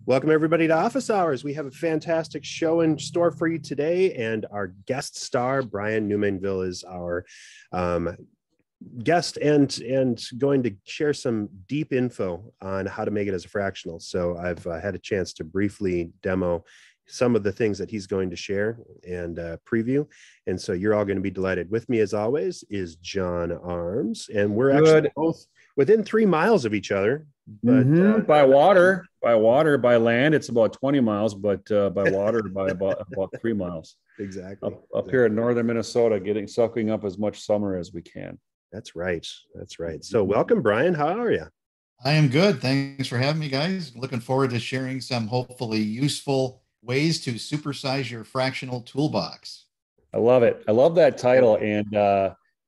Welcome, everybody, to Office Hours. We have a fantastic show in store for you today, and our guest star, Brian Numainville, is our guest and going to share some deep info on how to make it as a fractional. So I've had a chance to briefly demo some of the things that he's going to share and preview. And so you're all going to be delighted. With me, as always, is John Arms, and we're actually both within 3 miles of each other. But by land, it's about 20 miles, but by water, by about 3 miles. Exactly. Up here in northern Minnesota, sucking up as much summer as we can. That's right. So welcome, Brian. How are you? I am good. Thanks for having me, guys. Looking forward to sharing some hopefully useful ways to supersize your fractional toolbox. I love it. I love that title. And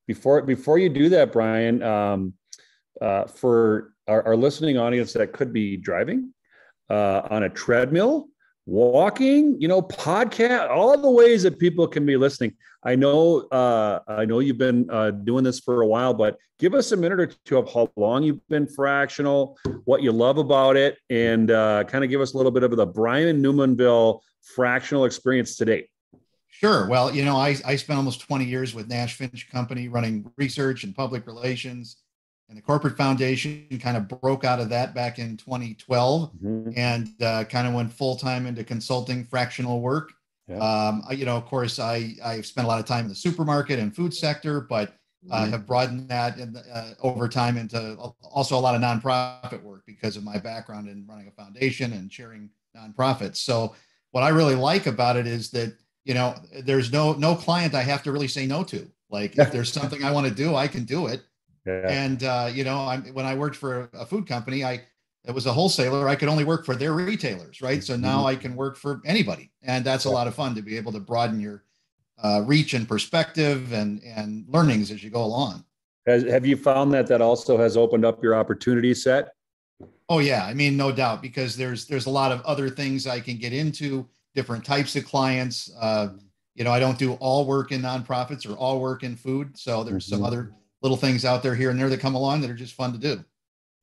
before you do that, Brian, for our listening audience that could be driving on a treadmill, walking, podcast, all the ways that people can be listening. I know you've been doing this for a while, but give us a minute or two of how long you've been fractional, what you love about it, and kind of give us a little bit of the Brian Numainville fractional experience today. Sure. Well, I spent almost 20 years with Nash Finch Company running research and public relations. And the corporate foundation kind of broke out of that back in 2012 and kind of went full time into consulting fractional work. Yeah. Of course, I've spent a lot of time in the supermarket and food sector, but have broadened that over time into also a lot of nonprofit work because of my background in running a foundation and chairing nonprofits. So what I really like about it is that, there's no client I have to really say no to. Like if there's something I want to do, I can do it. Yeah. And, when I worked for a food company, it was a wholesaler. I could only work for their retailers, right? So now I can work for anybody. And that's a lot of fun to be able to broaden your reach and perspective and learnings as you go along. Have you found that also has opened up your opportunity set? Oh, yeah. I mean, no doubt, because there's a lot of other things I can get into, different types of clients. I don't do all work in nonprofits or all work in food. So there's some other little things out there here and there that come along that are just fun to do.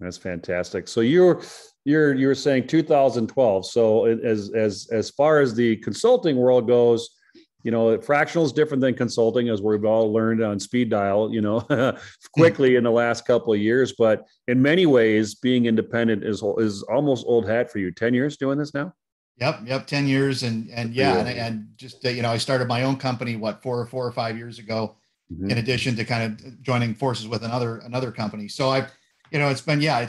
That's fantastic. So you're saying 2012. So as far as the consulting world goes, fractional is different than consulting, as we've all learned on speed dial, quickly in the last couple of years. But in many ways, being independent is almost old hat for you. 10 years doing this now? Yep. 10 years. And just, I started my own company, 4 or 5 years ago. In addition to kind of joining forces with another company. So it's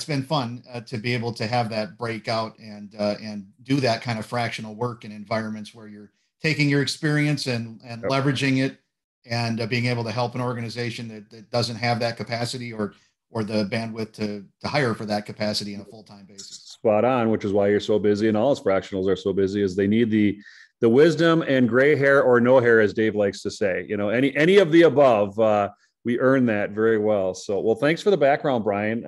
been fun to be able to have that breakout and do that kind of fractional work in environments where you're taking your experience and leveraging it and being able to help an organization that doesn't have that capacity or the bandwidth to hire for that capacity on a full-time basis. Spot on, which is why you're so busy, and all us fractionals are so busy, is they need the wisdom and gray hair or no hair, as Dave likes to say, any of the above, we earn that very well. So, well, thanks for the background, Brian.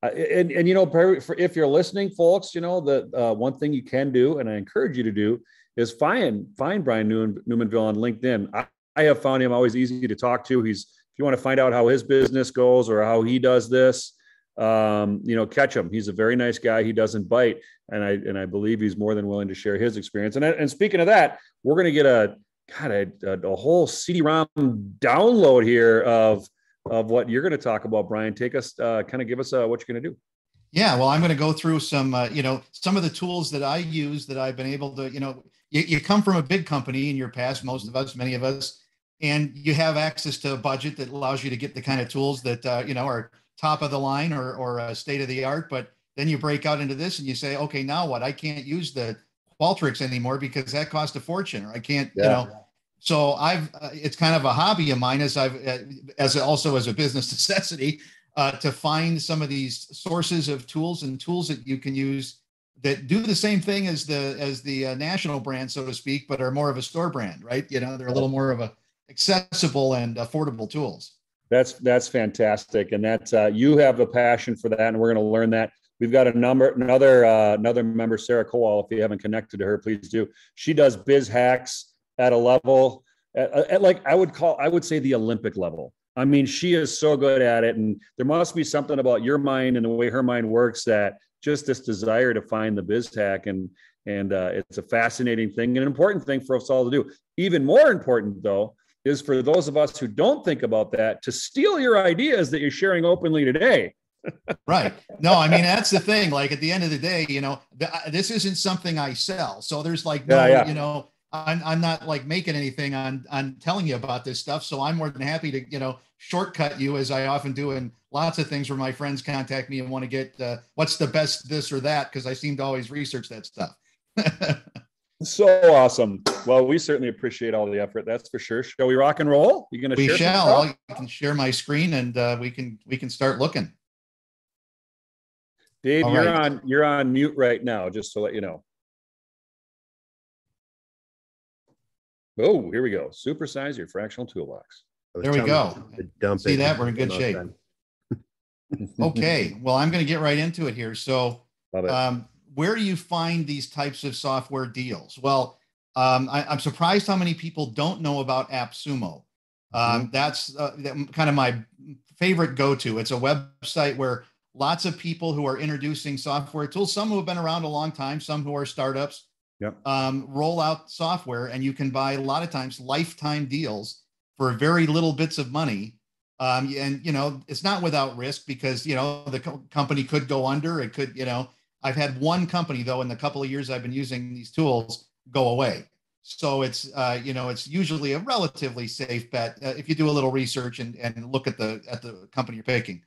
If you're listening, folks, the one thing you can do, and I encourage you to do, is find Brian Numainville on LinkedIn. I have found him always easy to talk to. If you want to find out how his business goes or how he does this, catch him. He's a very nice guy. He doesn't bite. And I believe he's more than willing to share his experience. And speaking of that, we're going to get a whole CD-ROM download here of what you're going to talk about, Brian. Take us, kind of give us what you're going to do. Yeah, well, I'm going to go through some of the tools that I use that I've been able to, you come from a big company in your past, most of us, many of us, and you have access to a budget that allows you to get the kind of tools that, are top of the line or state of the art. But then you break out into this and you say, okay, now what? I can't use the Qualtrics anymore because that cost a fortune, or I can't, So it's kind of a hobby of mine as also as a business necessity to find some of these sources of tools and tools that you can use that do the same thing as the national brand, so to speak, but are more of a store brand, right? They're a little more of a accessible and affordable tools. That's fantastic, and that's you have a passion for that, and we're going to learn that. We've got another member, Sarah Kowal. If you haven't connected to her, please do. She does biz hacks at a level, at like I would say the Olympic level. I mean, she is so good at it, and there must be something about your mind and the way her mind works that just this desire to find the biz hack. And it's a fascinating thing and an important thing for us all to do. Even more important, though, is for those of us who don't think about that, to steal your ideas that you're sharing openly today. Right. No, I mean, that's the thing. Like at the end of the day, this isn't something I sell. So there's like, no, I'm not like making anything on telling you about this stuff. So I'm more than happy to, shortcut you, as I often do in lots of things where my friends contact me and want to get what's the best this or that, because I seem to always research that stuff. So awesome. Well, we certainly appreciate all the effort. That's for sure. Shall we rock and roll? You going to share? We shall. I can share my screen and we can start looking. Dave, you're on mute right now, just to let you know. Oh, here we go. Supersize your fractional toolbox. There we go. See that? We're in good shape. Okay. Well, I'm going to get right into it here. So where do you find these types of software deals? Well, I'm surprised how many people don't know about AppSumo. That's kind of my favorite go-to. It's a website where lots of people who are introducing software tools, some who have been around a long time, some who are startups, roll out software, and you can buy a lot of times lifetime deals for very little bits of money. And, it's not without risk because, the company could go under. It could, I've had one company, though, in the couple of years I've been using these tools go away. So it's, it's usually a relatively safe bet if you do a little research and look at the company you're picking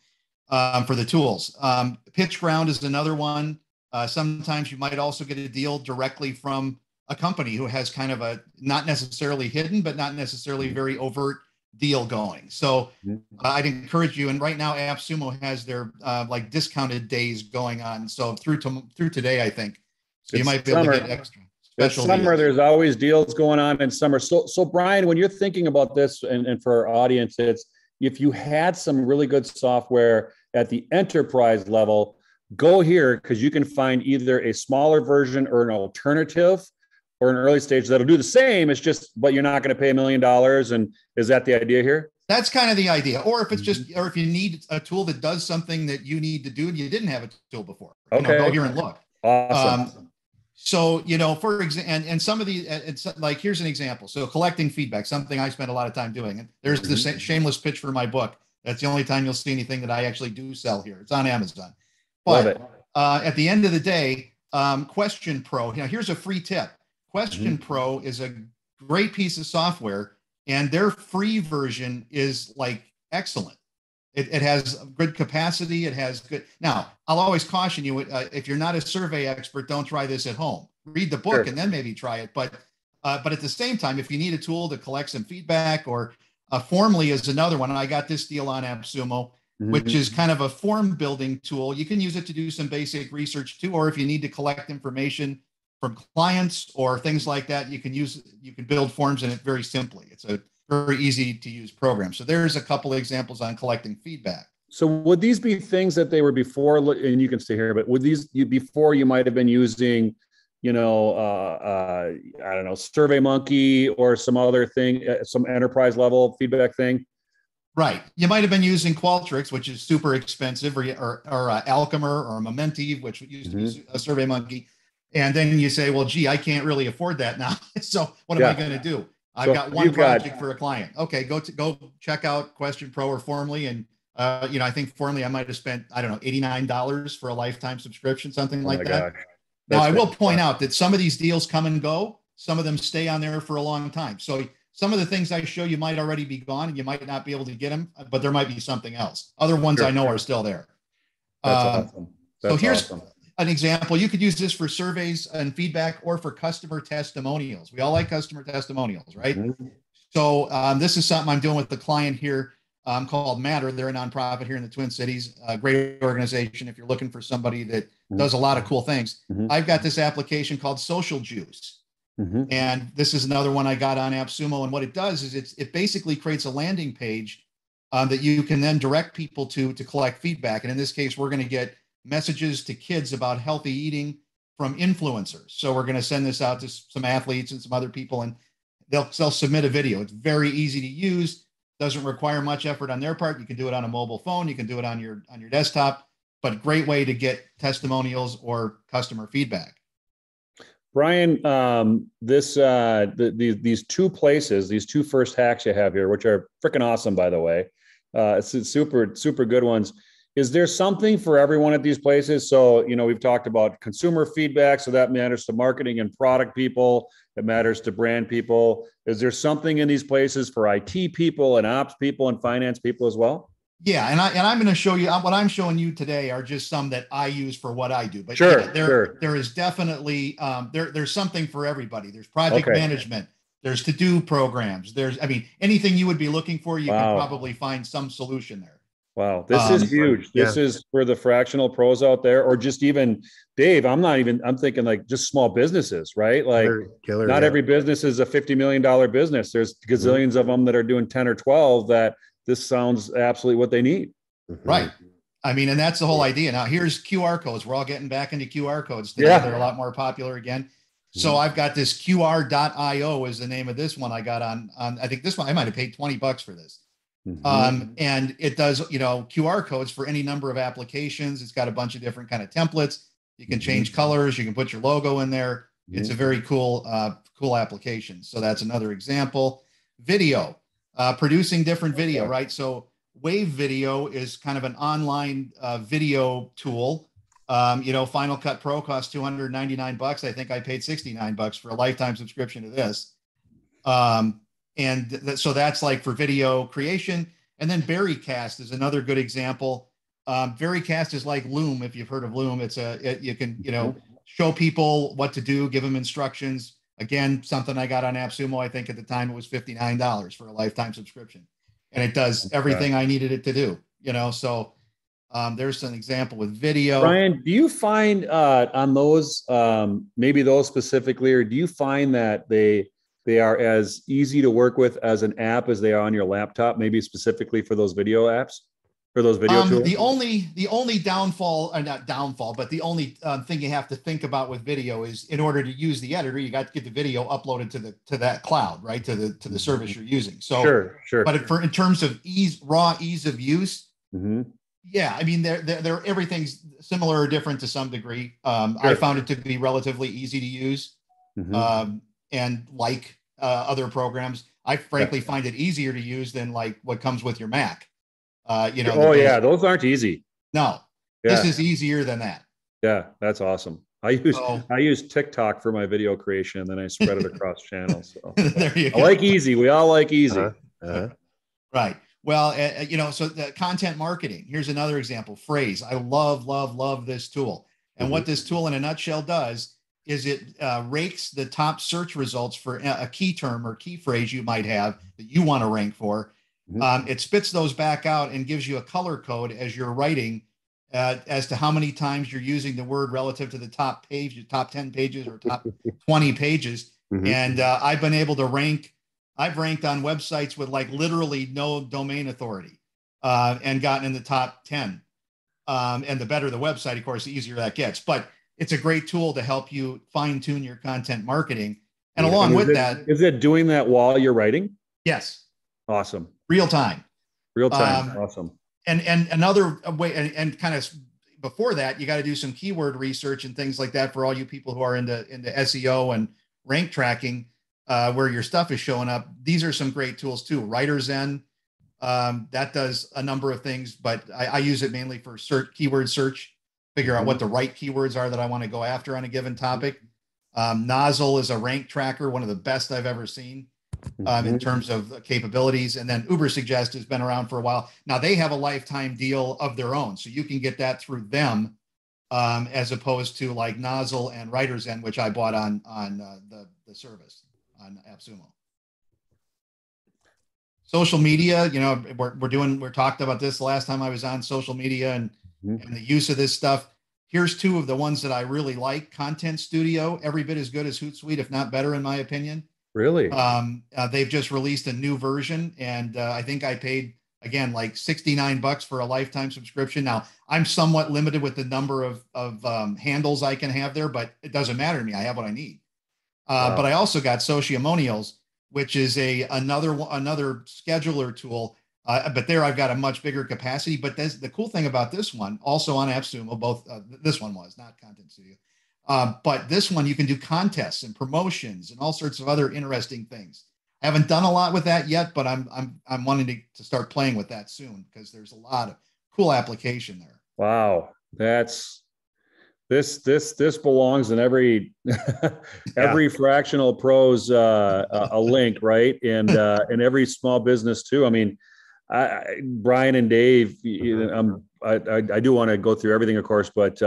for the tools. PitchGround is another one. Sometimes you might also get a deal directly from a company who has kind of a not necessarily hidden, but not necessarily very overt deal going. So I'd encourage you. And right now, AppSumo has their like discounted days going on. So through today, I think. So you might be able to get extra. It's summer. There's always deals going on in summer. So Brian, when you're thinking about this, and for our audience, it's if you had some really good software at the enterprise level, go here because you can find either a smaller version or an alternative or an early stage that'll do the same. It's just, but you're not going to pay $1 million. And is that the idea here? That's kind of the idea. Or if it's just, or if you need a tool that does something that you need to do and you didn't have a tool before, go here and look. Awesome. So, for example, and some of the, it's like, here's an example. So collecting feedback, something I spent a lot of time doing. And there's the shameless pitch for my book. That's the only time you'll see anything that I actually do sell here. It's on Amazon. But at the end of the day, Question Pro, here's a free tip. Question Pro is a great piece of software, and their free version is like excellent. It has good capacity. It has good. Now, I'll always caution you, if you're not a survey expert, don't try this at home. Read the book and then maybe try it. But at the same time, if you need a tool to collect some feedback, or Formly is another one. I got this deal on AppSumo, which is kind of a form building tool. You can use it to do some basic research too, or if you need to collect information from clients or things like that, you can build forms in it very simply. It's a very easy to use program. So there's a couple of examples on collecting feedback. So would these be things that they were before, and you can stay here, but would these before you might have been using, I don't know, SurveyMonkey or some other thing, some enterprise level feedback thing? Right. You might have been using Qualtrics, which is super expensive, or Alchemer or Momentive, which used to be a SurveyMonkey. And then you say, well, gee, I can't really afford that now. So what am I going to do? I've got one project for a client. Okay, go check out Question Pro or Formly. And, I think Formly, I might have spent, I don't know, $89 for a lifetime subscription, something like that. Now, I will point out that some of these deals come and go. Some of them stay on there for a long time. So some of the things I show you might already be gone and you might not be able to get them, but there might be something else. Other ones I know are still there. That's awesome. So here's an example. You could use this for surveys and feedback or for customer testimonials. We all like customer testimonials, right? So this is something I'm doing with the client here called Matter. They're a nonprofit here in the Twin Cities, a great organization if you're looking for somebody that does a lot of cool things. I've got this application called Social Juice. And this is another one I got on AppSumo. And what it does is it basically creates a landing page that you can then direct people to collect feedback. And in this case, we're going to get messages to kids about healthy eating from influencers. So we're going to send this out to some athletes and some other people, and they'll submit a video. It's very easy to use, doesn't require much effort on their part. You can do it on a mobile phone. You can do it on your desktop. but great way to get testimonials or customer feedback. Brian, these two places, these two first hacks you have here, which are freaking awesome, by the way, it's super, super good ones. Is there something for everyone at these places? So, we've talked about consumer feedback, so that matters to marketing and product people. It matters to brand people. Is there something in these places for IT people and ops people and finance people as well? Yeah, and I'm going to show you what I'm showing you today are just some that I use for what I do. But sure, yeah, there is definitely there's something for everybody. There's project management. There's to-do programs. Anything you would be looking for, you can probably find some solution there. Wow, this is huge. This is for the fractional pros out there, or just even Dave. I'm thinking like just small businesses, right? Like not every business is a $50 million business. There's gazillions of them that are doing 10 or 12 that this sounds absolutely what they need. Right. And that's the whole idea. Now here's QR codes. We're all getting back into QR codes today. They're a lot more popular again. So I've got this QR.io is the name of this one I got on I think this one, I might've paid $20 for this. And it does, QR codes for any number of applications. It's got a bunch of different kind of templates. You can change colors. You can put your logo in there. It's a very cool application. So that's another example. Video, producing different video, right? So Wave Video is kind of an online video tool. Final Cut Pro costs $299. I think I paid $69 for a lifetime subscription to this. So that's like for video creation. And then Berrycast is another good example. Berrycast is like Loom. If you've heard of Loom, you can, show people what to do, give them instructions. Again, something I got on AppSumo. I think at the time it was $59 for a lifetime subscription, and it does everything I needed it to do, so there's an example with video. Brian, do you find on those, maybe those specifically, or do you find that they are as easy to work with as an app as they are on your laptop, maybe specifically for those video apps, for those video tools? The only downfall, or not downfall, but the only thing you have to think about with video is in order to use the editor, you got to get the video uploaded to that cloud, right? To the service you're using. So sure. But in terms of raw ease of use, yeah, they're everything's similar or different to some degree. I found it to be relatively easy to use. And like other programs, I frankly find it easier to use than like what comes with your Mac. Those aren't easy. No, this is easier than that. Yeah, that's awesome. I use TikTok for my video creation, and then I spread it across channels. So. There you go. I like easy. We all like easy. Right. Well, so the content marketing. Here's another example. Phrase. I love this tool. And what this tool in a nutshell does is it rakes the top search results for a key term or key phrase you might have that you want to rank for. It spits those back out and gives you a color code as you're writing as to how many times you're using the word relative to the top page, top 10 pages or top 20 pages. And I've been able to rank. I've ranked on websites with like literally no domain authority and gotten in the top 10. And the better the website, of course, the easier that gets. But it's a great tool to help you fine tune your content marketing. And along with that. Is it doing that while you're writing? Yes. Awesome. Real time. Awesome. And another way, and kind of before that, you got to do some keyword research and things like that for all you people who are into SEO and rank tracking, where your stuff is showing up. These are some great tools too. WriterZen, that does a number of things, but I use it mainly for keyword search, figure out what the right keywords are that I want to go after on a given topic. Nozzle is a rank tracker, one of the best I've ever seen. In terms of capabilities. And then Ubersuggest has been around for a while. Now they have a lifetime deal of their own. So you can get that through them as opposed to like Nozzle and WriterZen, which I bought on the service on AppSumo. Social media, we're talked about this the last time I was on social media and the use of this stuff. Here's two of the ones that I really like. Content Studio, every bit as good as Hootsuite, if not better, in my opinion. Really? They've just released a new version, and I think I paid again like $69 for a lifetime subscription. Now I'm somewhat limited with the number of handles I can have there, but it doesn't matter to me. I have what I need. But I also got Sociamonials, which is another scheduler tool. But there I've got a much bigger capacity. But the cool thing about this one, also on AppSumo, both this one was not Content Studio, but this one you can do contests and promotions and all sorts of other interesting things. I haven't done a lot with that yet, but I'm wanting to start playing with that soon because there's a lot of cool application there. Wow, this belongs in every every fractional pros a link, right? And every small business too. I mean, Brian and Dave, I do want to go through everything, of course, but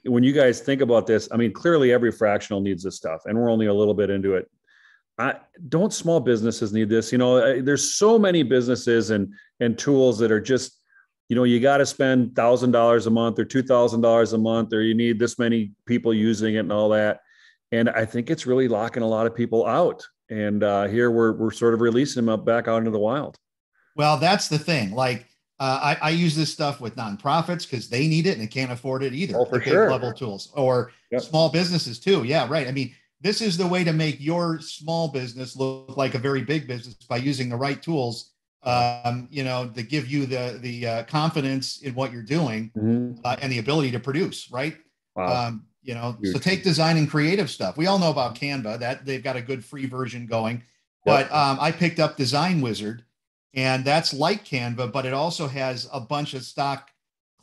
when you guys think about this, I mean, clearly every fractional needs this stuff, and we're only a little bit into it. Don't small businesses need this? You know, there's so many businesses and tools that are just, you know, you got to spend $1,000 a month or $2,000 a month, or you need this many people using it and all that. And I think it's really locking a lot of people out. And here we're sort of releasing them back out into the wild. Well, that's the thing. Like I use this stuff with nonprofits because they need it and they can't afford it either. Oh, for the sure. big level tools or small businesses too. Yeah, right. I mean, this is the way to make your small business look like a very big business by using the right tools, you know, that give you the confidence in what you're doing and the ability to produce, right? Wow. You know, so take design and creative stuff. We all know about Canva, that they've got a good free version going, but I picked up Design Wizard, and that's like Canva, but it also has a bunch of stock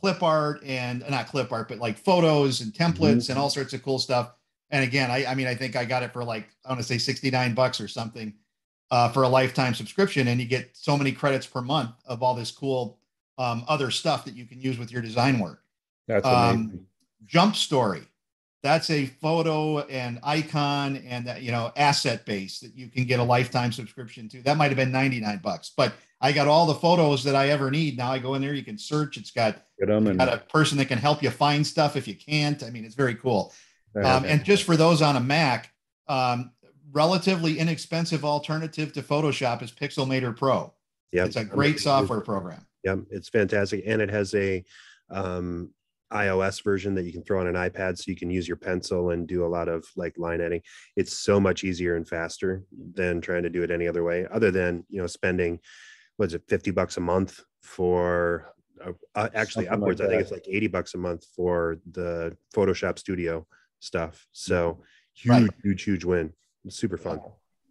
clip art and not clip art, but like photos and templates and all sorts of cool stuff. And again, I mean, I think I got it for like, I want to say $69 or something for a lifetime subscription. And you get so many credits per month of all this cool other stuff that you can use with your design work. That's amazing. Jump Story. That's a photo and icon and, you know, asset base that you can get a lifetime subscription to. That might've been $99, but I got all the photos that I ever need. Now I go in there, you can search. It's got a person that can help you find stuff if you can't. I mean, it's very cool. And just for those on a Mac, relatively inexpensive alternative to Photoshop is Pixelmator Pro. It's a great software program. Yep, it's fantastic. And it has a iOS version that you can throw on an iPad, so you can use your pencil and do a lot of like line editing. It's so much easier and faster than trying to do it any other way, other than, you know, spending, what is it, $50 a month for actually something upwards. Like I think it's like $80 a month for the Photoshop Studio stuff. So huge win. It's super fun.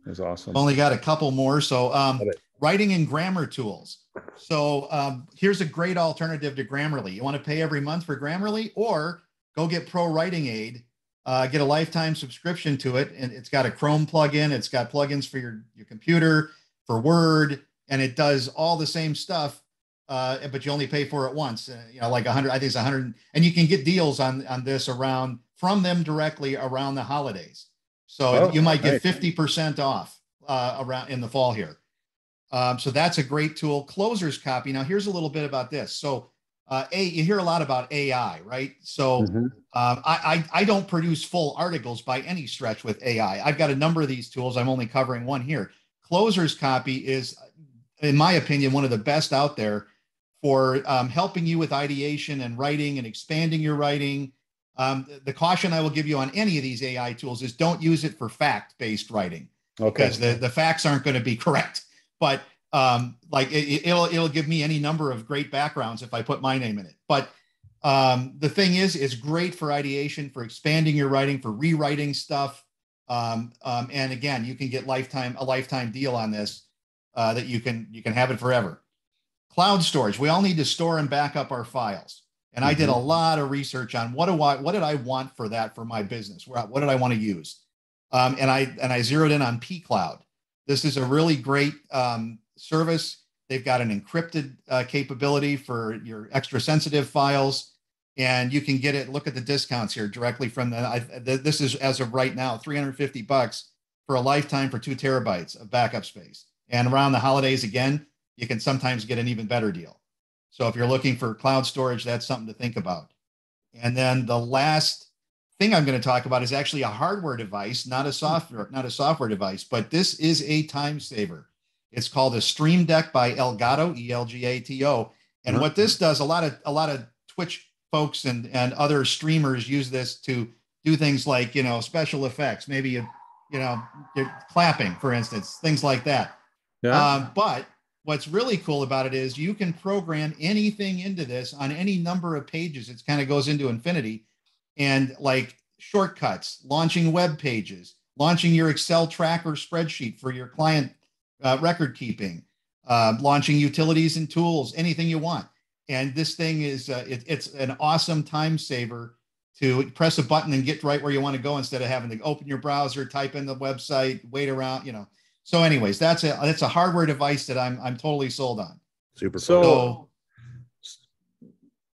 It's awesome. Only got a couple more. So writing and grammar tools. So here's a great alternative to Grammarly. You want to pay every month for Grammarly, or go get Pro Writing Aid, get a lifetime subscription to it. And it's got a Chrome plugin. It's got plugins for your computer, for Word, and it does all the same stuff. But you only pay for it once, you know, like 100, I think it's 100. And you can get deals on this from them directly around the holidays. So you might get 50% off around in the fall here. So that's a great tool. Closer's Copy. Now here's a little bit about this. So you hear a lot about AI, right? So I don't produce full articles by any stretch with AI. I've got a number of these tools. I'm only covering one here. Closer's Copy is, in my opinion, one of the best out there for helping you with ideation and writing and expanding your writing. The caution I will give you on any of these AI tools is don't use it for fact-based writing, because the facts aren't going to be correct. But like it'll give me any number of great backgrounds if I put my name in it. But the thing is, it's great for ideation, for expanding your writing, for rewriting stuff. And again, you can get a lifetime deal on this that you can have it forever. Cloud storage. We all need to store and back up our files. And I did a lot of research on what did I want for that for my business? What did I want to use? And I zeroed in on pCloud. This is a really great service. They've got an encrypted capability for your extra sensitive files, and you can get it. Look at the discounts here directly from this is, as of right now, $350 for a lifetime for 2 terabytes of backup space. And around the holidays, again, you can sometimes get an even better deal. So if you're looking for cloud storage, that's something to think about. And then the last thing I'm going to talk about is actually a hardware device, not a software device, but this is a time saver. It's called a Stream Deck by Elgato, Elgato. And what this does, a lot of Twitch folks and other streamers use this to do things like, you know, special effects, maybe, you're clapping, for instance, things like that. Yeah. But what's really cool about it is you can program anything into this on any number of pages. It kind of goes into infinity, and like shortcuts, launching web pages, launching your Excel tracker spreadsheet for your client record keeping, launching utilities and tools, anything you want. And this thing is, it's an awesome time saver to press a button and get right where you want to go instead of having to open your browser, type in the website, wait around, you know. So anyways, that's a hardware device that I'm totally sold on. Super. So,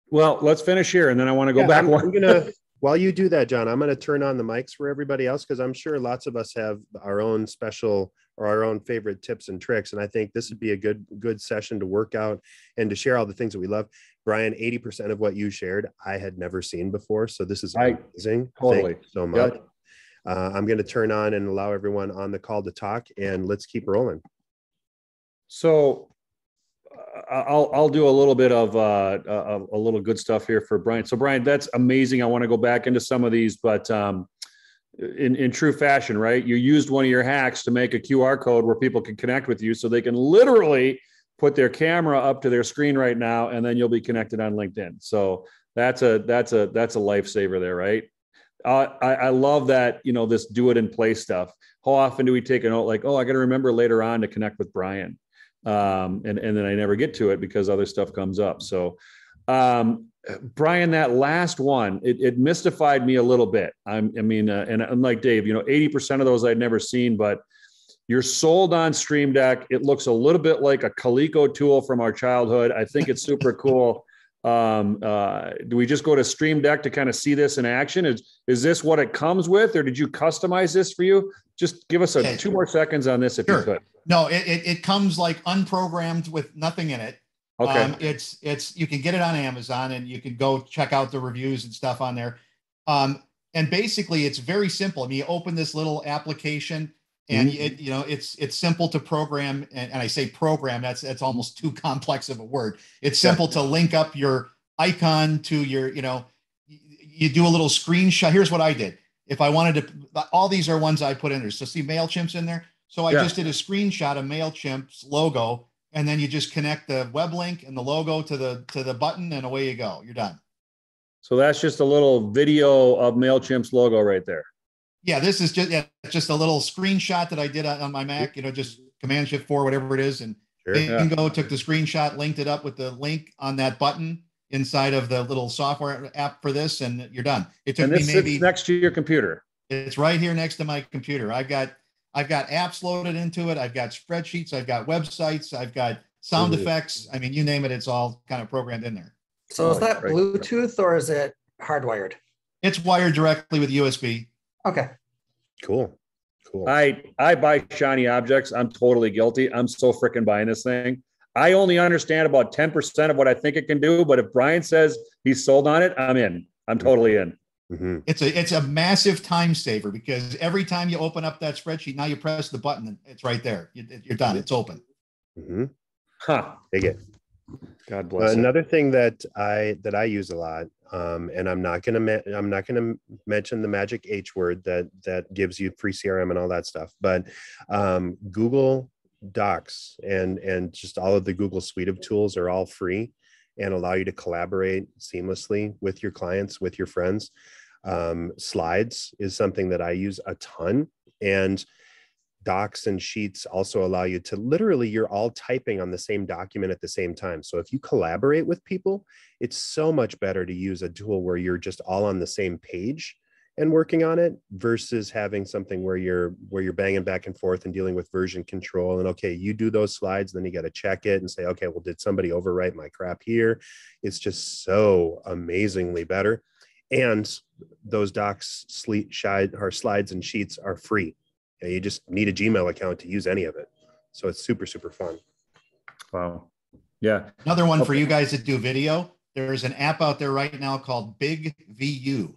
well, let's finish here, and then I want to go back. I'm gonna, while you do that, John, I'm going to turn on the mics for everybody else, because I'm sure lots of us have our own special or our own favorite tips and tricks. And I think this would be a good session to work out and to share all the things that we love. Brian, 80% of what you shared, I had never seen before. So this is amazing. Totally. Thank you so much. Yep. I'm going to turn on and allow everyone on the call to talk, and let's keep rolling. So I'll do a little bit of a little good stuff here for Brian. So Brian, that's amazing. I want to go back into some of these, but in true fashion, right? You used one of your hacks to make a QR code where people can connect with you, so they can literally put their camera up to their screen right now, and then you'll be connected on LinkedIn. So that's a lifesaver there, right? I love that, you know, this do it in place stuff. How often do we take a note like, oh, I got to remember later on to connect with Brian. And then I never get to it because other stuff comes up. So, Brian, that last one, it mystified me a little bit. And unlike Dave, you know, 80% of those I'd never seen, but you're sold on Stream Deck. It looks a little bit like a Coleco tool from our childhood. I think it's super cool. Do we just go to Stream Deck to kind of see this in action? Is this what it comes with, or did you customize this for you? Just give us 2 more seconds on this if you could. No, it comes like unprogrammed with nothing in it. Okay. It's you can get it on Amazon, and you can go check out the reviews and stuff on there. And basically it's very simple. I mean, you open this little application, and it's simple to program. And I say program, that's almost too complex of a word. It's simple to link up your icon to your, you do a little screenshot. Here's what I did. If I wanted to, all these are ones I put in there. So see MailChimp's in there. So I just did a screenshot of MailChimp's logo, and then you just connect the web link and the logo to the button, and away you go. You're done. So that's just a little video of MailChimp's logo right there. Yeah, this is just a little screenshot that I did on my Mac, just Command-Shift-4, whatever it is. And Bingo took the screenshot, linked it up with the link on that button inside of the little software app for this, and you're done. It took me maybe next to your computer. It's right here next to my computer. I've got apps loaded into it. I've got spreadsheets. I've got websites. I've got sound effects. I mean, you name it, it's all kind of programmed in there. So is that Bluetooth or is it hardwired? It's wired directly with USB. Okay. Cool. I buy shiny objects. I'm totally guilty. I'm so freaking buying this thing. I only understand about 10% of what I think it can do, but if Brian says he's sold on it, I'm in. I'm totally in. Mm-hmm. It's a massive time saver, because every time you open up that spreadsheet, now you press the button and it's right there. You're done. It's open. Mm-hmm. Huh. Take it. God bless. Another thing that I use a lot, and I'm not gonna mention the magic H word that gives you free CRM and all that stuff, but Google Docs and just all of the Google suite of tools are all free and allow you to collaborate seamlessly with your clients, with your friends. Slides is something that I use a ton, and Docs and Sheets also allow you to literally, you're all typing on the same document at the same time. So if you collaborate with people, it's so much better to use a tool where you're just all on the same page and working on it, versus having something where you're banging back and forth and dealing with version control. And okay, you do those slides, then you got to check it and say, okay, well, did somebody overwrite my crap here? It's just so amazingly better. And those Docs, slides and Sheets are free. You just need a Gmail account to use any of it. So it's super, super fun. Wow. Yeah. Another one for you guys that do video. There's an app out there right now called Big VU.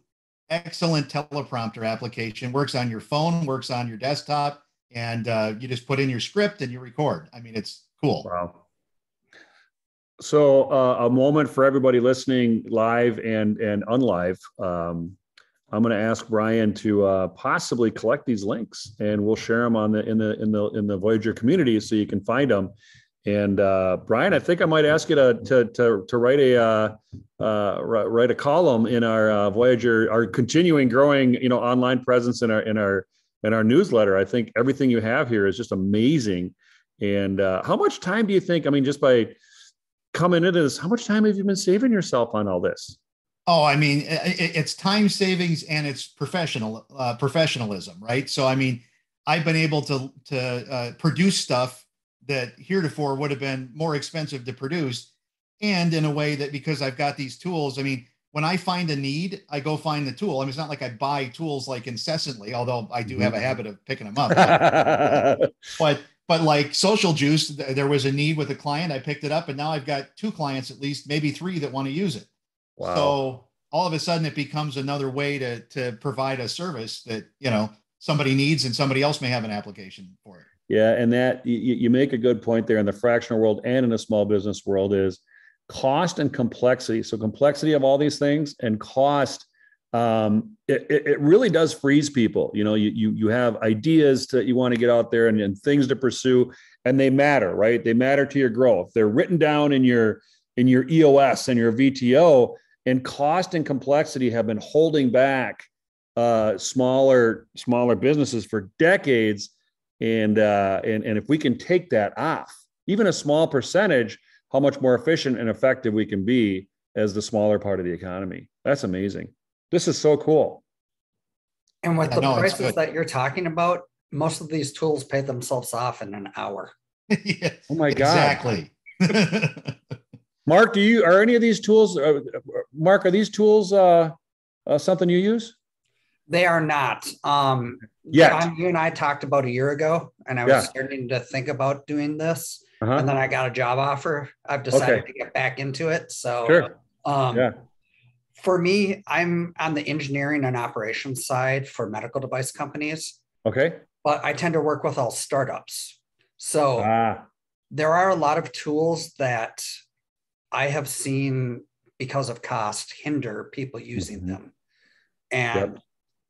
Excellent teleprompter application. Works on your phone, works on your desktop, and you just put in your script and you record. I mean, it's cool. Wow. So a moment for everybody listening live and unlive. I'm going to ask Brian to possibly collect these links, and we'll share them in the Voyager community so you can find them. And Brian, I think I might ask you to write a column in our Voyager, our continuing growing, online presence in our newsletter. I think everything you have here is just amazing. And how much time do you think? I mean, just by coming into this, how much time have you been saving yourself on all this? Oh, I mean, it's time savings and it's professionalism, right? So, I mean, I've been able to produce stuff that heretofore would have been more expensive to produce. And in a way that, because I've got these tools, I mean, when I find a need, I go find the tool. I mean, it's not like I buy tools like incessantly, although I do have a habit of picking them up. But like Social Juice, there was a need with a client. I picked it up, and now I've got 2 clients, at least maybe 3, that want to use it. Wow. So all of a sudden it becomes another way to provide a service that, somebody needs and somebody else may have an application for it. Yeah. And that you make a good point there in the fractional world and in the small business world is cost and complexity. So complexity of all these things and cost, it really does freeze people. You have ideas that you want to get out there and things to pursue, and they matter, right? They matter to your growth. They're written down in your EOS and your VTO, and cost and complexity have been holding back smaller businesses for decades. And if we can take that off, even a small percentage, how much more efficient and effective we can be as the smaller part of the economy. That's amazing. This is so cool. And with the prices that you're talking about, most of these tools pay themselves off in an hour. Yeah, oh my God. Exactly. Mark, are any of these tools, Mark, are these tools something you use? They are not. Yet. You and I talked about a year ago, and I was starting to think about doing this. And then I got a job offer. I've decided to get back into it. So, for me, I'm on the engineering and operations side for medical device companies. Okay. But I tend to work with all startups. So there are a lot of tools that I have seen, because of cost, hinder people using them. And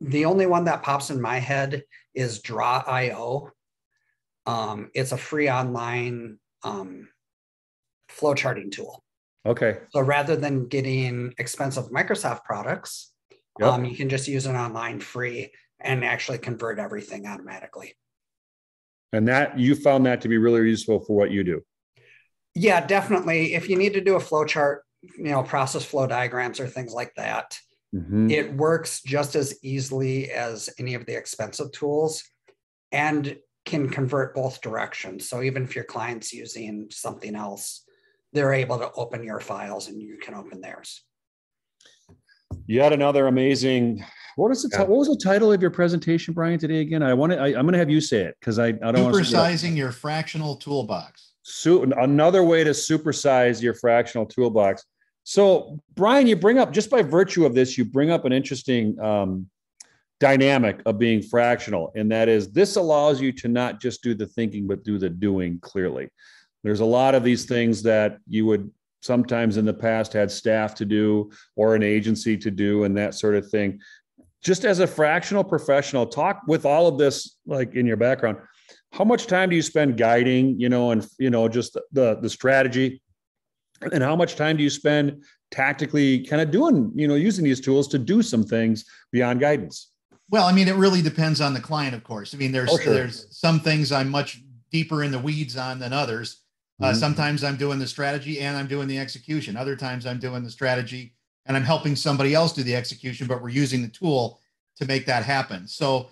the only one that pops in my head is Draw.io. It's a free online flow charting tool. Okay. So rather than getting expensive Microsoft products, you can just use an online free and actually convert everything automatically. And that you found that to be really useful for what you do. Yeah, definitely. If you need to do a flow chart, process flow diagrams or things like that, it works just as easily as any of the expensive tools and can convert both directions. So even if your client's using something else, they're able to open your files and you can open theirs. Yet another amazing. What was the title of your presentation, Brian, today again? I'm going to have you say it because I don't want to. Supersizing your fractional toolbox. So another way to supersize your fractional toolbox. So Brian, you bring up, just by virtue of this, you bring up an interesting dynamic of being fractional. And that is, this allows you to not just do the thinking, but do the doing clearly. There's a lot of these things that you would sometimes in the past had staff to do or an agency to do and that sort of thing. Just as a fractional professional, talk with all of this, like in your background, how much time do you spend guiding, and, just the strategy, and how much time do you spend tactically kind of doing, using these tools to do some things beyond guidance? Well, I mean, it really depends on the client, of course. I mean, there's some things I'm much deeper in the weeds on than others. Sometimes I'm doing the strategy and I'm doing the execution. Other times I'm doing the strategy and I'm helping somebody else do the execution, but we're using the tool to make that happen. So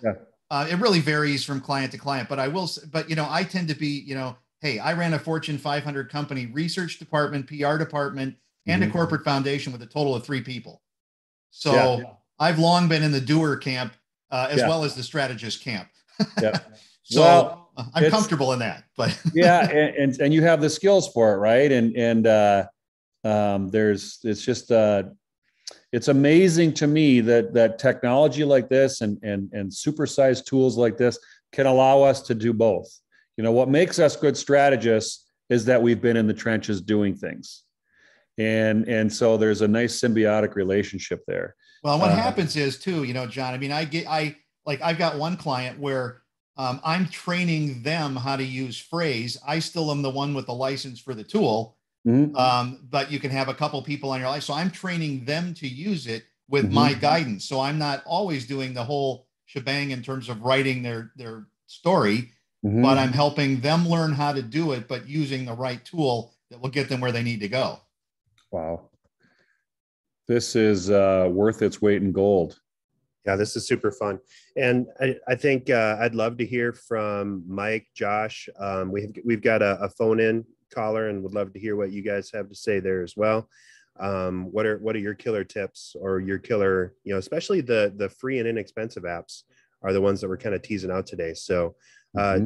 it really varies from client to client, but I tend to be, hey, I ran a Fortune 500 company, research department, PR department, and a corporate foundation with a total of 3 people. So I've long been in the doer camp as well as the strategist camp. So I'm comfortable in that, but and you have the skills for it, right? It's amazing to me that technology like this and supersized tools like this can allow us to do both. What makes us good strategists is that we've been in the trenches doing things. And so there's a nice symbiotic relationship there. Well, what happens is too, John, I mean, I've got one client where I'm training them how to use phrase. I still am the one with the license for the tool, but you can have a couple people on your life. So I'm training them to use it with my guidance. So I'm not always doing the whole shebang in terms of writing their story, but I'm helping them learn how to do it, but using the right tool that will get them where they need to go. Wow. This is worth its weight in gold. Yeah, this is super fun. And I think I'd love to hear from Mike, Josh. We've got a phone in caller and would love to hear what you guys have to say there as well. What are your killer tips or your killer, especially the free and inexpensive apps are the ones that we're kind of teasing out today. So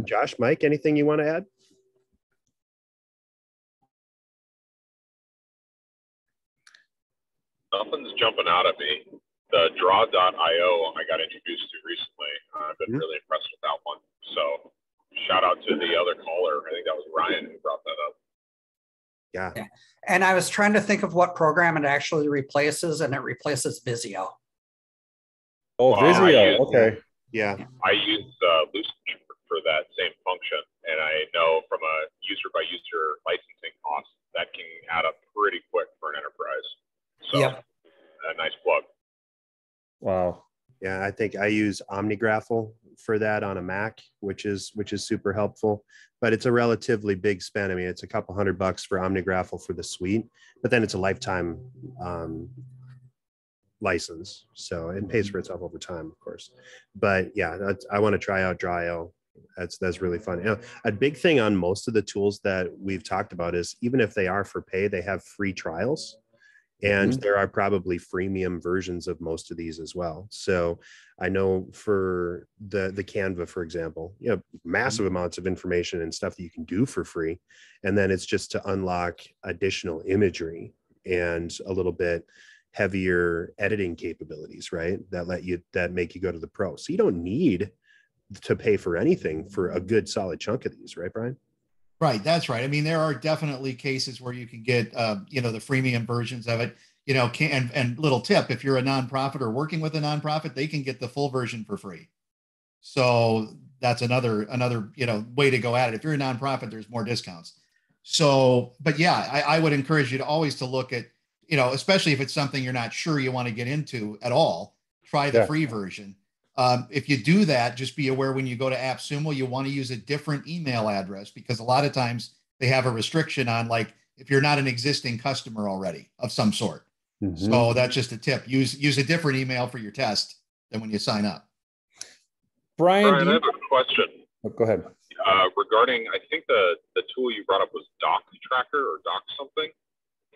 Josh, Mike, anything you want to add? Nothing's jumping out at me. The draw.io I got introduced to recently. I've been really impressed with that one. So shout out to the other caller. I think that was Ryan who brought that up. Yeah. And I was trying to think of what program it actually replaces, and it replaces Visio. Oh, Visio. Okay. Yeah. I use Lucid for that same function. And I know from a user by user licensing cost, that can add up pretty quick for an enterprise. So a nice plug. Wow. Yeah, I think I use OmniGraffle for that on a Mac, which is super helpful, but it's a relatively big spend. I mean, it's a couple $100 for OmniGraffle for the suite, but then it's a lifetime license. So it pays for itself over time, of course. But yeah, I want to try out Draw.io. That's really fun. A big thing on most of the tools that we've talked about is even if they are for pay, they have free trials. And there are probably freemium versions of most of these as well. So I know for the Canva, for example, massive amounts of information and stuff that you can do for free. And then it's just to unlock additional imagery and a little bit heavier editing capabilities, right? That make you go to the pro. So you don't need to pay for anything for a good solid chunk of these, right, Brian? Right, that's right. I mean, there are definitely cases where you can get, the freemium versions of it. And little tip: if you're a nonprofit or working with a nonprofit, they can get the full version for free. So that's another way to go at it. If you're a nonprofit, there's more discounts. So, but yeah, I would encourage you to always look at, especially if it's something you're not sure you want to get into at all, try the free version. If you do that, just be aware when you go to AppSumo, you want to use a different email address, because a lot of times they have a restriction on, like, if you're not an existing customer already of some sort. So that's just a tip. Use a different email for your test than when you sign up. Brian, I have a question. Oh, go ahead. Regarding, I think the tool you brought up was Doc Tracker or Doc something.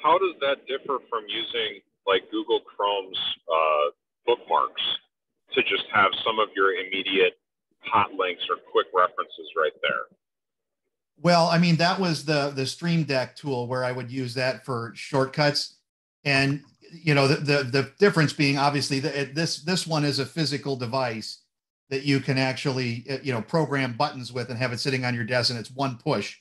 How does that differ from using like Google Chrome's bookmarks to just have some of your immediate hot links or quick references right there? Well, I mean, that was the Stream Deck tool where I would use that for shortcuts. And, the difference being, obviously, this one is a physical device that you can actually, program buttons with and have it sitting on your desk, and it's one push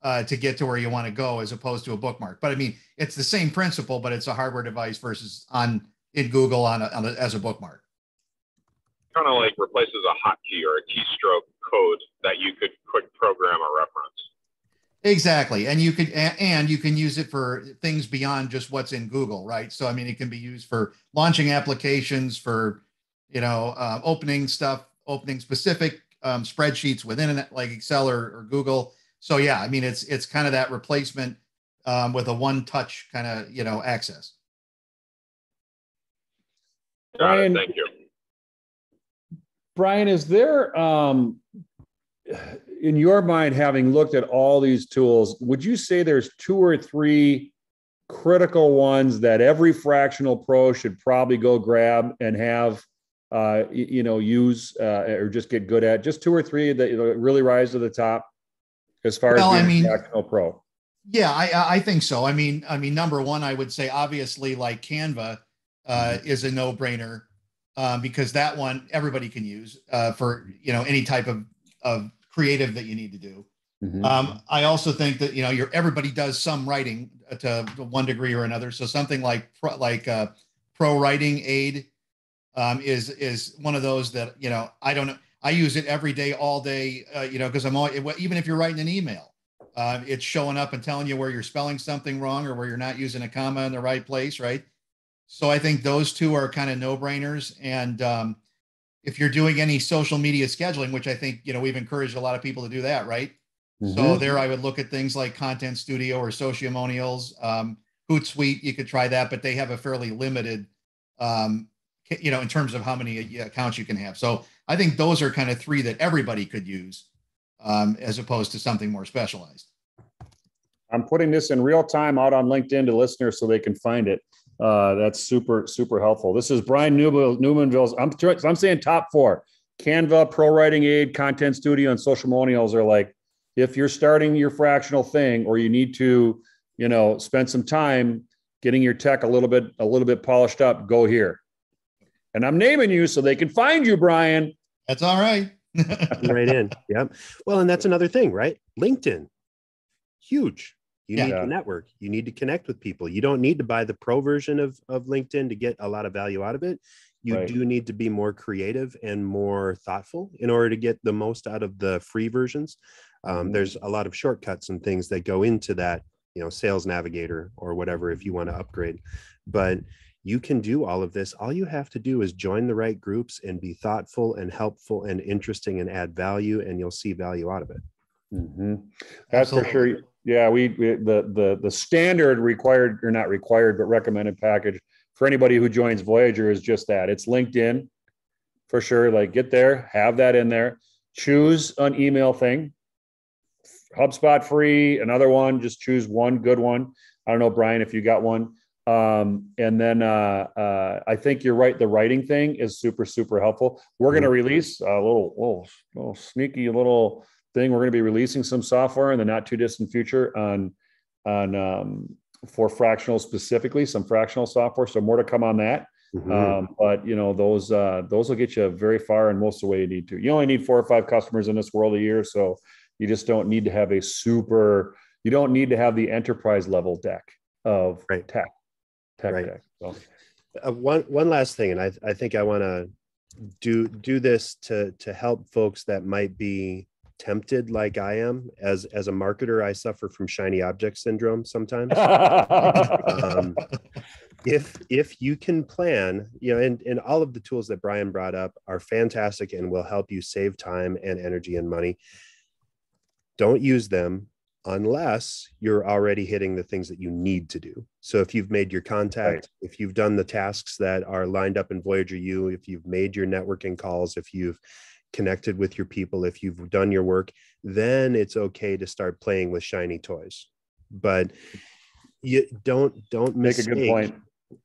to get to where you want to go, as opposed to a bookmark. But I mean, it's the same principle, but it's a hardware device versus in Google as a bookmark. Kind of like replaces a hotkey or a keystroke code that you could quick program a reference. Exactly. And you can use it for things beyond just what's in Google, right? So, I mean, it can be used for launching applications, for, opening specific spreadsheets within it, like Excel or Google. So yeah, I mean, it's kind of that replacement with a one-touch kind of, access. Brian, thank you. Brian, is there, in your mind, having looked at all these tools, would you say there's 2 or 3 critical ones that every fractional pro should probably go grab and have, use or just get good at? Just 2 or 3 that really rise to the top as far as being a fractional pro? Yeah, I think so. I mean, number one, I would say obviously like Canva is a no-brainer. Because that one everybody can use for any type of creative that you need to do. I also think that everybody does some writing to one degree or another. So something like Pro Writing Aid is one of those that I don't know. I use it every day, all day, because I'm all, even if you're writing an email, it's showing up and telling you where you're spelling something wrong or where you're not using a comma in the right place, right? So I think those two are kind of no-brainers. And if you're doing any social media scheduling, which I think, we've encouraged a lot of people to do that, right? Mm-hmm. So there I would look at things like Content Studio or Sociamonials. Hootsuite, you could try that, but they have a fairly limited, in terms of how many accounts you can have. So I think those are kind of three that everybody could use, as opposed to something more specialized. I'm putting this in real time out on LinkedIn to listeners so they can find it. That's super, super helpful. This is Brian Numainville's. I'm saying top four: Canva, Pro Writing Aid, Content Studio, and Sociamonials are like, if you're starting your fractional thing or you need to, spend some time getting your tech a little bit polished up, go here. And I'm naming you so they can find you, Brian. That's all right. Right in. Yeah. Well, and that's another thing, right? LinkedIn, huge. You need to network. You need to connect with people. You don't need to buy the pro version of LinkedIn to get a lot of value out of it. You do need to be more creative and more thoughtful in order to get the most out of the free versions. There's a lot of shortcuts and things that go into that, Sales Navigator or whatever, if you want to upgrade. But you can do all of this. All you have to do is join the right groups and be thoughtful and helpful and interesting and add value, and you'll see value out of it. Mm-hmm. That's for sure. Yeah, the standard required, or not required, but recommended package for anybody who joins Voyager is just that. It's LinkedIn for sure. Like, get there, have that in there. Choose an email thing. HubSpot free, another one. Just choose one good one. I don't know, Brian, if you got one. And then I think you're right. The writing thing is super, super helpful. We're going to release a little sneaky little thing. We're going to be releasing some software in the not too distant future on for fractional specifically, some fractional software. So more to come on that. Mm-hmm. But those will get you very far and most of the way you need to. You only need 4 or 5 customers in this world a year. So you just don't need to have you don't need to have the enterprise level deck of tech. So. One last thing, and I think I want to do this to help folks that might be tempted like I am. As a marketer, I suffer from shiny object syndrome sometimes. If you can plan, and all of the tools that Brian brought up are fantastic and will help you save time and energy and money. Don't use them unless you're already hitting the things that you need to do. So if you've made your contact, if you've done the tasks that are lined up in Voyager U, if you've made your networking calls, if you've connected with your people, if you've done your work, then it's okay to start playing with shiny toys. But you don't make a good point.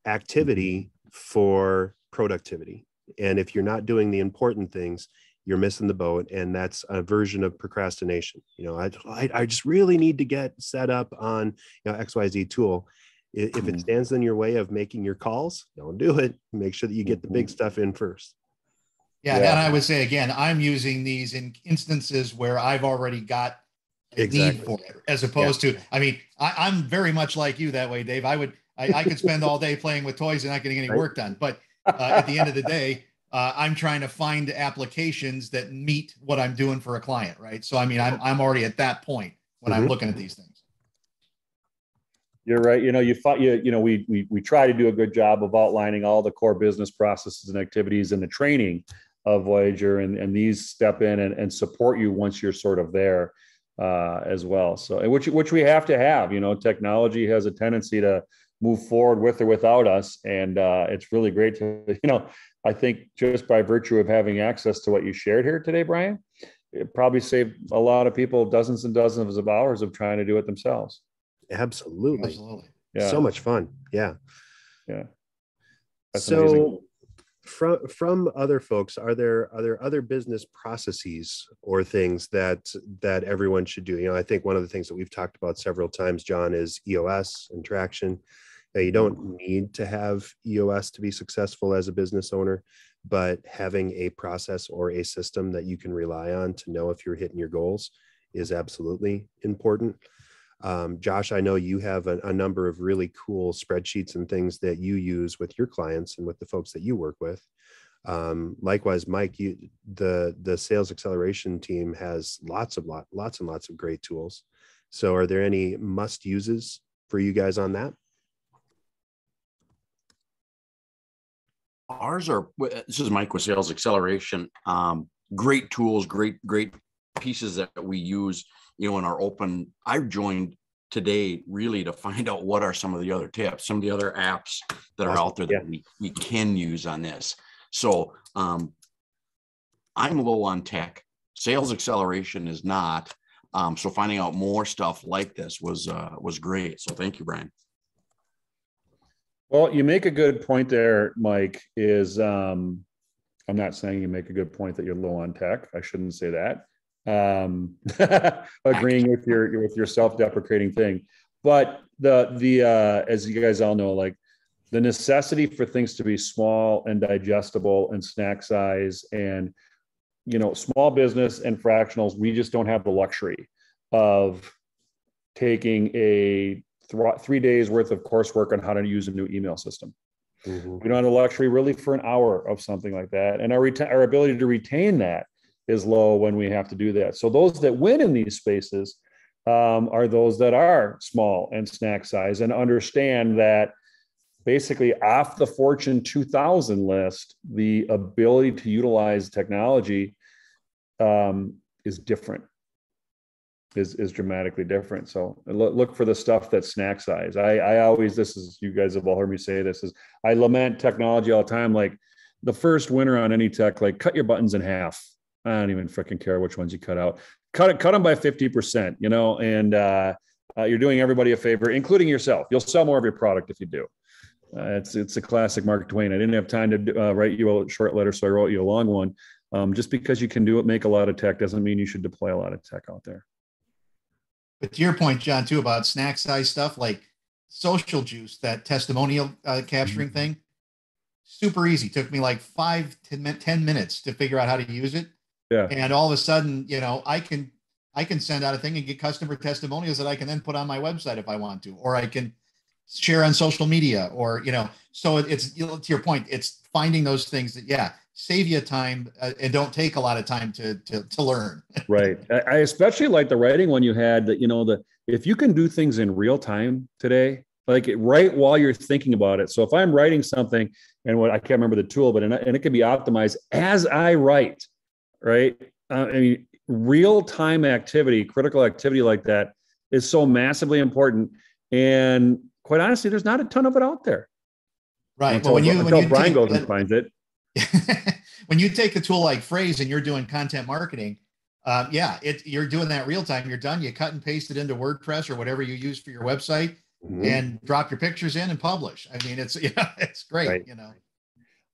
Activity for productivity. And if you're not doing the important things, you're missing the boat. And that's a version of procrastination. I just really need to get set up on XYZ tool. If it stands in your way of making your calls, don't do it. Make sure that you get the big stuff in first. Yeah. And I would say, again, I'm using these in instances where I've already got a need for it, as opposed to, I'm very much like you that way, Dave. I could spend all day playing with toys and not getting any work done. But at the end of the day, I'm trying to find applications that meet what I'm doing for a client, right? So, I'm already at that point when I'm looking at these things. You're right. We try to do a good job of outlining all the core business processes and activities in the training of Voyager, and these step in and support you once you're sort of there as well. So, which we have to have. Technology has a tendency to move forward with or without us, and it's really great to I think just by virtue of having access to what you shared here today, Brian, it probably saved a lot of people dozens and dozens of hours of trying to do it themselves. Absolutely. Yeah. So much fun. Yeah. That's so amazing. From other folks, are there other business processes or things that everyone should do? I think one of the things that we've talked about several times, John, is EOS and traction. You don't need to have EOS to be successful as a business owner, but having a process or a system that you can rely on to know if you're hitting your goals is absolutely important. Josh, I know you have a number of really cool spreadsheets and things that you use with your clients and with the folks that you work with. Likewise, Mike, the sales acceleration team has lots and lots of great tools. So are there any must uses for you guys on that? Ours are, this is Mike with Sales Acceleration. Great tools, great pieces that we use, in our open. I've joined today really to find out what are some of the other tips, some of the other apps that are out there that we can use on this. So I'm low on tech. Sales Acceleration is not. So finding out more stuff like this was great. So thank you, Brian. Well, you make a good point there, Mike, I'm not saying you make a good point that you're low on tech. I shouldn't say that. Agreeing with your self-deprecating thing. But the as you guys all know, like the necessity for things to be small and digestible and snack size and, small business and fractionals, we just don't have the luxury of taking a 3 days worth of coursework on how to use a new email system. Mm-hmm. We don't have the luxury really for an hour of something like that. And our ability to retain that is low when we have to do that. So those that win in these spaces are those that are small and snack size and understand that basically off the Fortune 2000 list, the ability to utilize technology is different. Is dramatically different. So look for the stuff that's snack size. I always, you guys have all heard me say this, I lament technology all the time. Like the first winner on any tech, like cut your buttons in half. I don't even freaking care which ones you cut out. Cut them by 50%, and you're doing everybody a favor, including yourself. You'll sell more of your product if you do. It's a classic Mark Twain. I didn't have time to write you a short letter, so I wrote you a long one. Just because you can make a lot of tech doesn't mean you should deploy a lot of tech out there. But to your point, John, too, about snack size stuff like Social Juice, that testimonial capturing thing, super easy. Took me like 5 to 10 minutes to figure out how to use it. Yeah. And all of a sudden, I can send out a thing and get customer testimonials that I can then put on my website if I want to, or I can share on social media, or, so it's, to your point, it's finding those things that, save you time and don't take a lot of time to learn. Right. I especially like the writing one you had that, if you can do things in real time today, like right while you're thinking about it. So if I'm writing something and I can't remember the tool, but it can be optimized as I write, right? Real time activity, critical activity like that is so massively important. And quite honestly, there's not a ton of it out there. Right. Until Brian goes and finds it. When you take a tool like Phrase and you're doing content marketing, you're doing that real time. You're done. You cut and paste it into WordPress or whatever you use for your website, and drop your pictures in and publish. It's great. Right.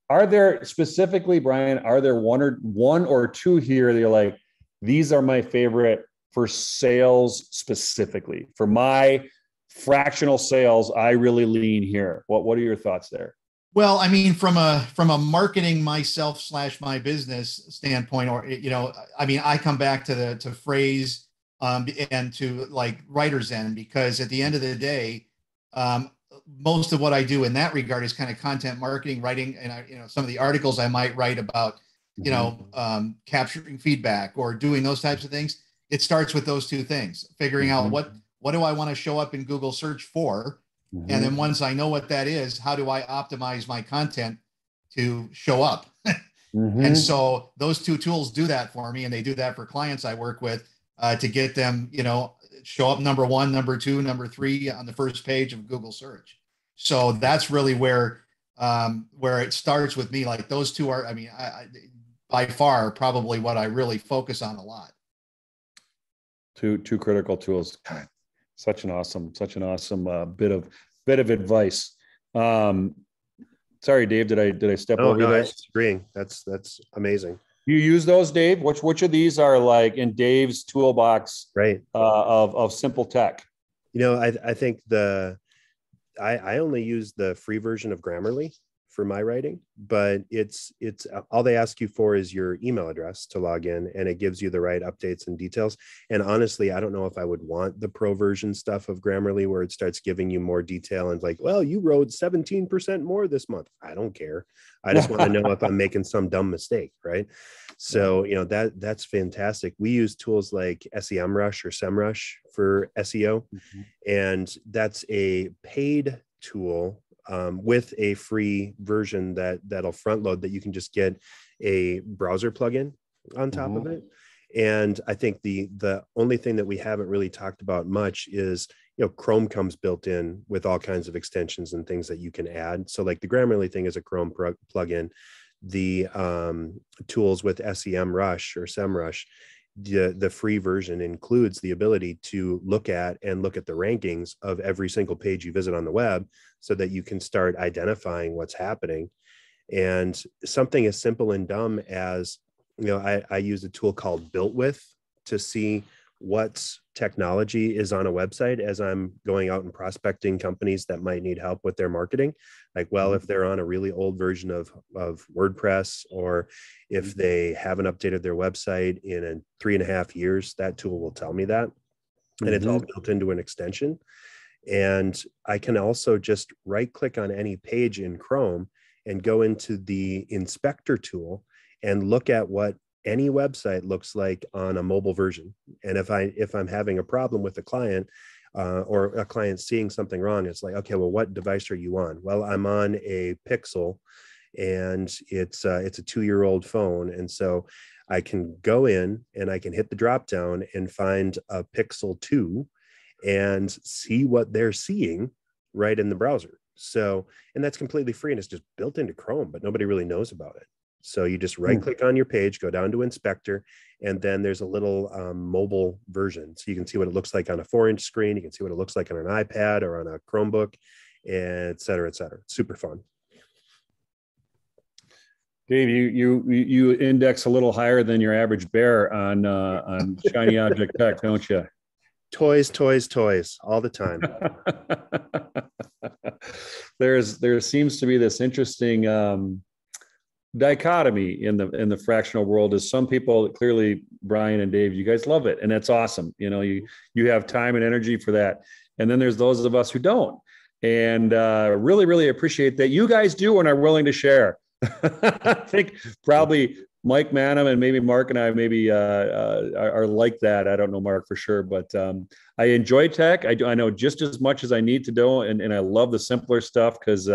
Are there specifically, Brian? Are there one or two here that you're like, these are my favorite for sales specifically? For my fractional sales, I really lean here. What are your thoughts there? Well, from a marketing myself / my business standpoint, or, I come back to Phrase and to like Writer's End, because at the end of the day, most of what I do in that regard is kind of content marketing, writing, and some of the articles I might write about, capturing feedback or doing those types of things. It starts with those two things, figuring out what do I want to show up in Google search for? And then once I know what that is, how do I optimize my content to show up? And so those two tools do that for me. And they do that for clients I work with to get them, show up number 1, number 2, number 3 on the first page of Google search. So that's really where it starts with me. Like those two are, by far, probably what I really focus on a lot. Two critical tools. God. Such an awesome bit of advice. Sorry, Dave, did I step over there? I was agreeing. That's amazing. You use those, Dave? Which of these are like in Dave's toolbox, right? Of simple tech. I think I only use the free version of Grammarly for my writing, but it's all they ask you for is your email address to log in, and it gives you the right updates and details. And honestly, I don't know if I would want the pro version stuff of Grammarly where it starts giving you more detail and like, well, you wrote 17% more this month. I don't care. I just want to know if I'm making some dumb mistake, right? So, that's fantastic. We use tools like SEMrush or SEMrush for SEO, and that's a paid tool with a free version that'll front load that you can just get a browser plugin on top of it. And I think the only thing that we haven't really talked about much is, Chrome comes built in with all kinds of extensions and things that you can add. So like the Grammarly thing is a Chrome plugin. The tools with SEMrush or SEMrush, the free version includes the ability to look at the rankings of every single page you visit on the web so that you can start identifying what's happening. And something as simple and dumb as, I use a tool called Built With to see what technology is on a website as I'm going out and prospecting companies that might need help with their marketing. Like, well, if they're on a really old version of WordPress, or if they haven't updated their website in 3.5 years, that tool will tell me that. And it's all built into an extension. And I can also just right click on any page in Chrome and go into the inspector tool and look at what any website looks like on a mobile version. And if I'm having a problem with a client, or a client seeing something wrong, it's like, okay, well, what device are you on? Well, I'm on a Pixel, and it's a 2-year-old phone. And so I can go in and I can hit the drop down and find a Pixel 2 and see what they're seeing right in the browser. So, and that's completely free, and it's just built into Chrome, but nobody really knows about it. So you just right click on your page, go down to inspector, and then there's a little mobile version. So you can see what it looks like on a 4-inch screen. You can see what it looks like on an iPad or on a Chromebook, et cetera, et cetera. Super fun. Dave, you index a little higher than your average bear on shiny object tech, don't you? Toys, toys, toys, all the time. There seems to be this interesting dichotomy in the fractional world. Is some people, clearly Brian and Dave, you guys love it, and that's awesome. You have time and energy for that. And then there's those of us who don't, and really, really appreciate that you guys do and are willing to share. I think probably Mike Manham and maybe Mark and I maybe are like that. I don't know Mark for sure, but I enjoy tech. I know just as much as I need to know, and I love the simpler stuff because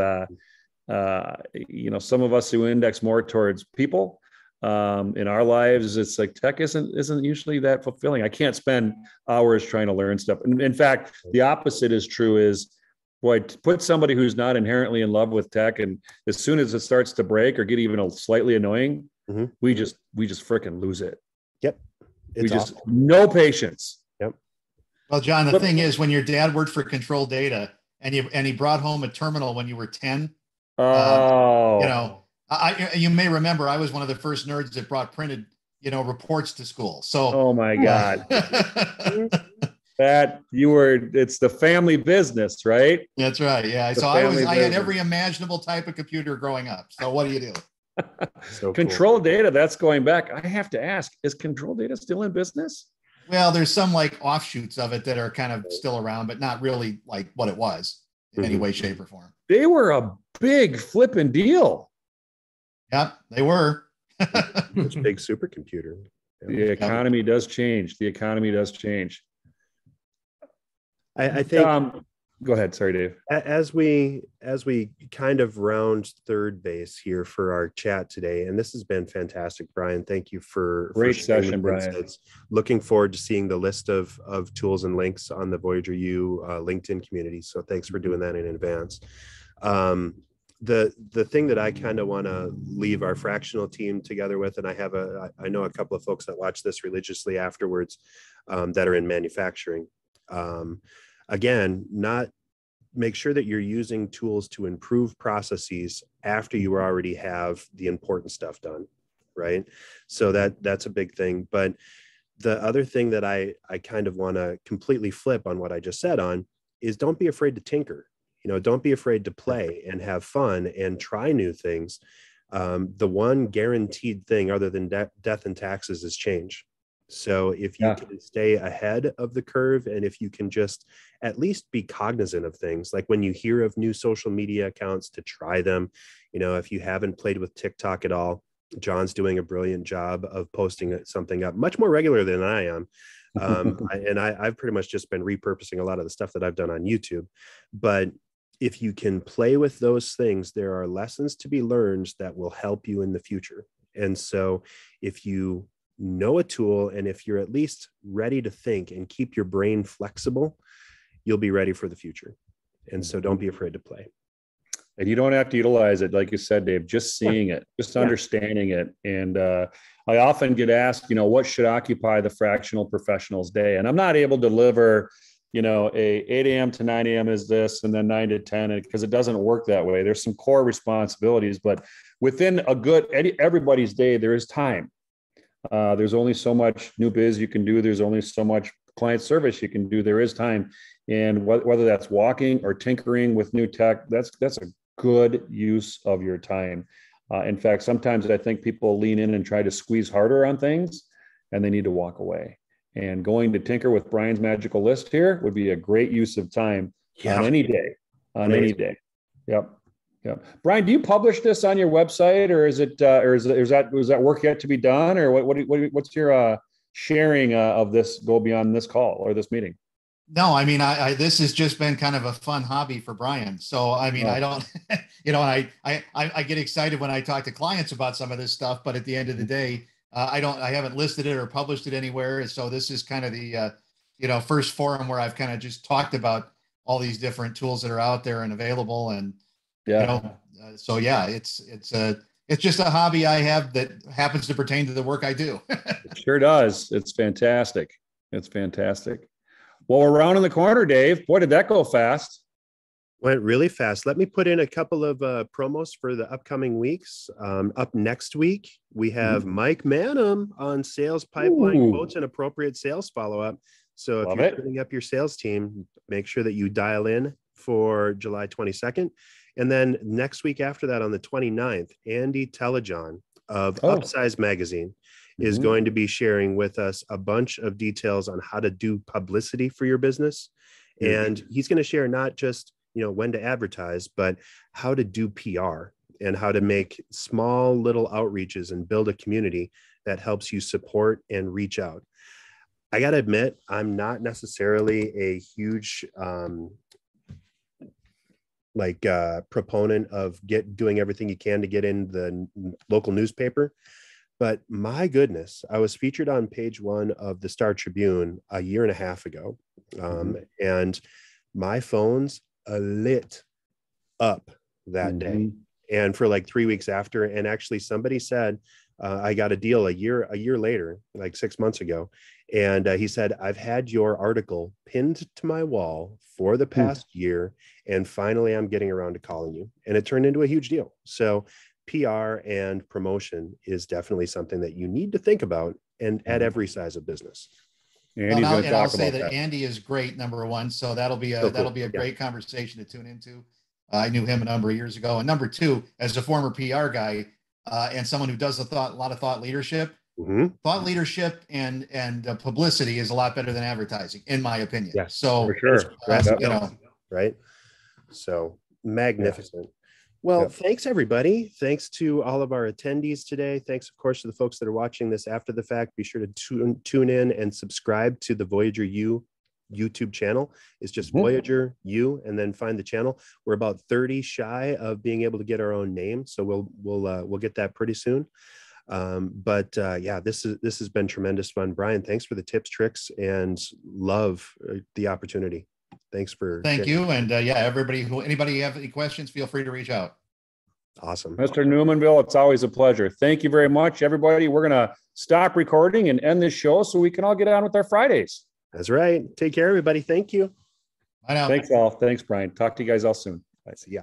some of us who index more towards people in our lives, it's like tech isn't usually that fulfilling. I can't spend hours trying to learn stuff. And in fact, the opposite is true. Is, boy, put somebody who's not inherently in love with tech, and as soon as it starts to break or get even slightly annoying, we just freaking lose it. Yep. We just no patience. Yep. Well, John, the thing is, when your dad worked for Control Data and he brought home a terminal when you were 10. You may remember I was one of the first nerds that brought printed, reports to school. So, oh my God, it's the family business, right? That's right. Yeah. So I had every imaginable type of computer growing up. So what do you do? So Control cool. Data, that's going back. I have to ask, is Control Data still in business? Well, there's some like offshoots of it that are kind of still around, but not really like what it was in any way, shape, or form. They were a big flipping deal. Yep, they were. It's a big supercomputer. The economy does change. I think. Go ahead. Sorry, Dave. As we kind of round third base here for our chat today, and this has been fantastic, Brian. Thank you for great session, Brian. Insights. Looking forward to seeing the list of tools and links on the Voyager U LinkedIn community. So thanks for doing that in advance. The thing that I kind of want to leave our fractional team together with, and I know a couple of folks that watch this religiously afterwards that are in manufacturing. Again, make sure that you're using tools to improve processes after you already have the important stuff done, right? So that's a big thing. But the other thing that I kind of want to completely flip on what I just said on is don't be afraid to tinker. Don't be afraid to play and have fun and try new things. The one guaranteed thing other than death and taxes is change. So if you can stay ahead of the curve, and if you can just at least be cognizant of things, like when you hear of new social media accounts, to try them. If you haven't played with TikTok at all, John's doing a brilliant job of posting something up much more regular than I am. I've pretty much just been repurposing a lot of the stuff that I've done on YouTube. But if you can play with those things, there are lessons to be learned that will help you in the future. And so if you know a tool, and if you're at least ready to think and keep your brain flexible, you'll be ready for the future. And so don't be afraid to play. And you don't have to utilize it, like you said, Dave, just seeing it, just understanding it. And I often get asked, what should occupy the fractional professional's day? And I'm not able to deliver, a 8 a.m. to 9 a.m. is this, and then 9 to 10, because it doesn't work that way. There's some core responsibilities, but within everybody's day, there is time. There's only so much new biz you can do. There's only so much client service you can do. There is time. And whether that's walking or tinkering with new tech, that's a good use of your time. In fact, sometimes I think people lean in and try to squeeze harder on things, and they need to walk away. And going to tinker with Brian's magical list here would be a great use of time on any day. Any day. Yep. Brian, do you publish this on your website, or is that work yet to be done, or what's your sharing of this go beyond this call or this meeting? No, I mean, this has just been kind of a fun hobby for Brian. So, I mean, I don't, I get excited when I talk to clients about some of this stuff, but at the end of the day, I haven't listed it or published it anywhere. So this is kind of the, first forum where I've kind of just talked about all these different tools that are out there and available. And, it's just a hobby I have that happens to pertain to the work I do. It sure does. It's fantastic. Well, we're rounding the corner, Dave. Boy, did that go fast. Went really fast. Let me put in a couple of promos for the upcoming weeks. Up next week, we have Mike Manham on sales pipeline quotes and appropriate sales follow-up. So if you're setting up your sales team, make sure that you dial in for July 22nd. And then next week after that, on the 29th, Andy Telejohn of Upsize Magazine is going to be sharing with us a bunch of details on how to do publicity for your business. And he's going to share not just, when to advertise, but how to do PR and how to make small little outreaches and build a community that helps you support and reach out. I got to admit, I'm not necessarily a huge proponent of doing everything you can to get in the local newspaper. But my goodness, I was featured on page 1 of the Star Tribune a year and a half ago. And my phone's lit up that day. And for like 3 weeks after, and actually somebody said, I got a deal a year later, like 6 months ago. And he said, I've had your article pinned to my wall for the past year. And finally, I'm getting around to calling you. And it turned into a huge deal. So PR and promotion is definitely something that you need to think about, and at every size of business. I'll say that Andy is great, number one. So that'll be a great conversation to tune into. I knew him a number of years ago. And number two, as a former PR guy and someone who does a lot of thought leadership, thought leadership and publicity is a lot better than advertising, in my opinion. Yes, so for sure. Right. So magnificent. Well, thanks everybody. Thanks to all of our attendees today. Thanks, of course, to the folks that are watching this after the fact. Be sure to tune in and subscribe to the Voyager U YouTube channel. It's just Voyager U, and then find the channel. We're about 30 shy of being able to get our own name, so we'll get that pretty soon. This has been tremendous fun. Brian, thanks for the tips, tricks, and love the opportunity. Thank you. And anybody have any questions, feel free to reach out. Awesome. Mr. Numainville, it's always a pleasure. Thank you very much, everybody. We're going to stop recording and end this show so we can all get on with our Fridays. That's right. Take care, everybody. Thank you. Bye now. Thanks all. Thanks, Brian. Talk to you guys all soon. Bye. See ya.